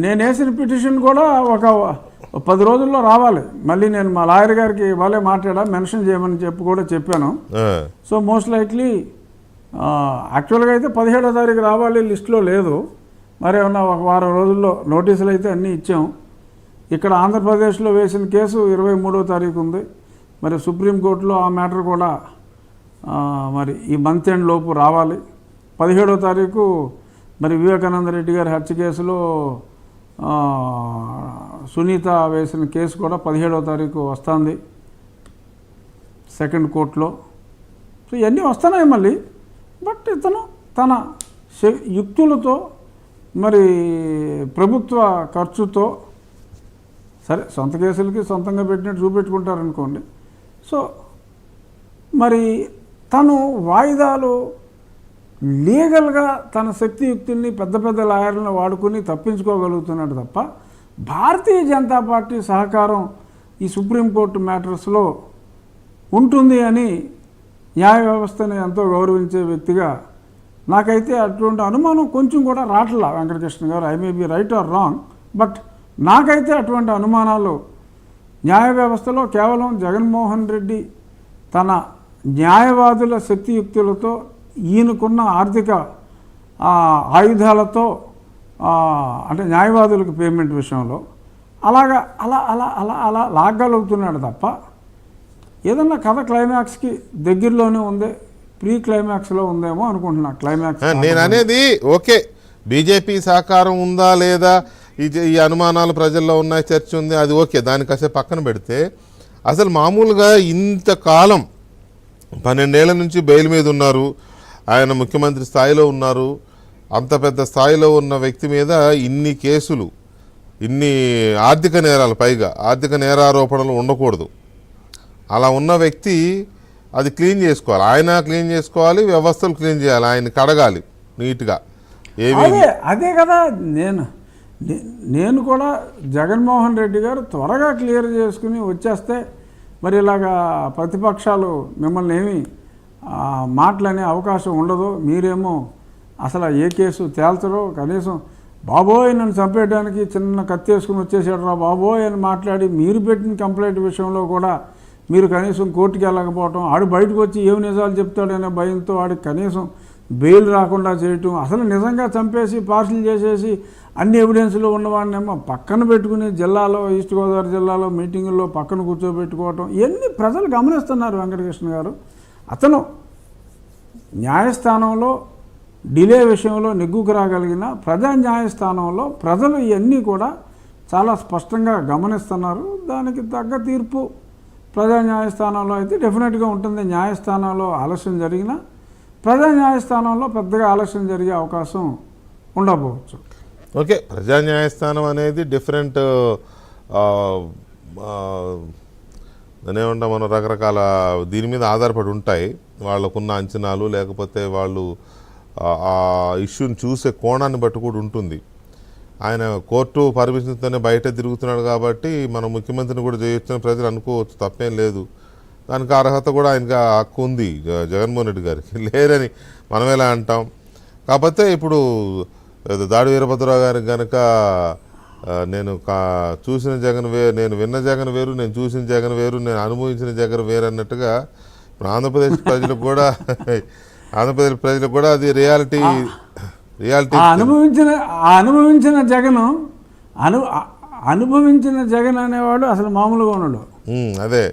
నేను వేసిన పిటిషన్ కూడా ఒక 10 రోజుల్లో రావాలి. మళ్ళీ నేను మా లాయర్ గారికి వాళ్ళే మాట్లాడా, మెన్షన్ చేయమని చెప్పి కూడా చెప్పాను. సో మోస్ట్ లైక్లీ యాక్చువల్గా అయితే 17వ తారీఖు రావాలి, లిస్టులో లేదు. మరి ఏమన్నా ఒక వారం రోజుల్లో నోటీసులు అయితే అన్నీ ఇచ్చాం. ఇక్కడ ఆంధ్రప్రదేశ్లో వేసిన కేసు 23వ తారీఖు ఉంది. మరి సుప్రీంకోర్టులో ఆ మ్యాటర్ కూడా మరి ఈ మంత్ ఎండ్ లోపు రావాలి. 17వ తారీఖు మరి వివేకానంద రెడ్డి గారి హత్య కేసులో సునీత వేసిన కేసు కూడా 17వ తారీఖు వస్తుంది సెకండ్ కోర్టులో. సో ఇవన్నీ వస్తున్నాయి మళ్ళీ. బట్ ఇతను తన యుక్తులతో మరి ప్రభుత్వ ఖర్చుతో సరే సొంత కేసులకి సొంతంగా పెట్టినట్టు చూపెట్టుకుంటారనుకోండి. సో మరి తను వాయిదాలు లీగల్గా తన శక్తియుక్తుల్ని పెద్ద పెద్ద లాయర్లను వాడుకుని తప్పించుకోగలుగుతున్నాడు తప్ప భారతీయ జనతా పార్టీ సహకారం ఈ సుప్రీంకోర్టు మ్యాటర్స్లో ఉంటుంది అని న్యాయ వ్యవస్థని ఎంతో గౌరవించే వ్యక్తిగా నాకైతే అటువంటి అనుమానం కొంచెం కూడా రావట్లా. వెంకటకృష్ణ గారు, I may be right are wrong, but నాకైతే అటువంటి అనుమానాలు న్యాయ వ్యవస్థలో కేవలం జగన్మోహన్ రెడ్డి తన న్యాయవాదుల శక్తియుక్తులతో ఈయనకున్న ఆర్థిక ఆయుధాలతో అంటే న్యాయవాదులకు పేమెంట్ విషయంలో అలాగా అలా అలా అలా అలా లాగలుగుతున్నాడు తప్ప ఏదన్నా కథ క్లైమాక్స్కి దగ్గరలోనే ఉంది, ప్రీ క్లైమాక్స్లో ఉందేమో అనుకుంటున్నా. క్లైమాక్స్ నేను అనేది ఓకే, బీజేపీ సహకారం ఉందా లేదా ఈ అనుమానాలు ప్రజల్లో ఉన్నాయి, చర్చ ఉంది, అది ఓకే, దాన్ని కాసేపు పక్కన పెడితే అసలు మామూలుగా ఇంతకాలం 12 ఏళ్ల నుంచి బెయిల్ మీద ఉన్నారు, ఆయన ముఖ్యమంత్రి స్థాయిలో ఉన్నారు, అంత పెద్ద స్థాయిలో ఉన్న వ్యక్తి మీద ఇన్ని కేసులు, ఇన్ని ఆర్థిక నేరాలు, పైగా ఆర్థిక నేరారోపణలు ఉండకూడదు. అలా ఉన్న వ్యక్తి అది క్లీన్ చేసుకోవాలి, ఆయన క్లీన్ చేసుకోవాలి, వ్యవస్థలు క్లీన్ చేయాలి, ఆయన కడగాలి నీట్గా. అదే కదా నేను కూడా జగన్మోహన్ రెడ్డి గారు త్వరగా క్లియర్ చేసుకుని వచ్చేస్తే మరి ఇలాగా ప్రతిపక్షాలు మిమ్మల్ని ఏమీ మాట్లాడే అవకాశం ఉండదు. మీరేమో అసలు ఏ కేసు తేల్చరో, కనీసం బాబోయ్ నన్ను చంపేయడానికి చిన్న కత్తి వేసుకుని వచ్చేసాడు రా బాబోయ్ అని మాట్లాడి మీరు పెట్టిన కంప్లైంట్ విషయంలో కూడా మీరు కనీసం కోర్టుకి వెళ్ళకపోవటం, ఆడు బయటకు వచ్చి ఏమి నిజాలు చెప్తాడనే భయంతో ఆడికి కనీసం బెయిల్ రాకుండా చేయటం, అసలు నిజంగా చంపేసి పార్సిల్ చేసేసి అన్ని ఎవిడెన్స్లో ఉన్నవాడినేమో పక్కన పెట్టుకుని జిల్లాలో, ఈస్ట్ గోదావరి జిల్లాలో మీటింగుల్లో పక్కన కూర్చోబెట్టుకోవటం, ఇవన్నీ ప్రజలు గమనిస్తున్నారు. వెంకటకృష్ణ గారు, అతను న్యాయస్థానంలో డిలే విషయంలో నెగ్గుకు రాగలిగిన ప్రజా న్యాయస్థానంలో ప్రజలు ఇవన్నీ కూడా చాలా స్పష్టంగా గమనిస్తున్నారు. దానికి తగ్గ తీర్పు ప్రజా న్యాయస్థానంలో అయితే డెఫినెట్గా ఉంటుంది. న్యాయస్థానంలో ఆలస్యం జరిగినా ప్రజా న్యాయస్థానంలో పెద్దగా ఆలస్యం జరిగే అవకాశం ఉండకపోవచ్చు. ఓకే, ప్రజా న్యాయస్థానం అనేది డిఫరెంట్, దానేమంటాం మనం, రకరకాల దీని మీద ఆధారపడి ఉంటాయి వాళ్ళకున్న అంచనాలు, లేకపోతే వాళ్ళు ఆ ఇష్యూని చూసే కోణాన్ని బట్టి కూడా ఉంటుంది. ఆయన కోర్టు పర్మిషన్తోనే బయట తిరుగుతున్నాడు కాబట్టి మన ముఖ్యమంత్రిని కూడా చేయొచ్చని ప్రజలు అనుకోవచ్చు, తప్పేం లేదు. దానికి అర్హత కూడా ఆయనకి హక్కు ఉంది జగన్మోహన్ రెడ్డి గారికి, లేరని మనం ఎలా అంటాం. కాకపోతే ఇప్పుడు దాడి వీరభద్రరావు గారికి కనుక నేను చూసిన జగన్ నేను విన్న జగన్ వేరు, నేను చూసిన జగన్ వేరు, నేను అనుభవించిన జగన్ వేరు అన్నట్టుగా ఇప్పుడు ఆంధ్రప్రదేశ్ ప్రజలకు కూడా అది రియాలిటీ అనుభవించిన జగన్ అనేవాడు అసలు మామూలుగా ఉన్నాడు. అదే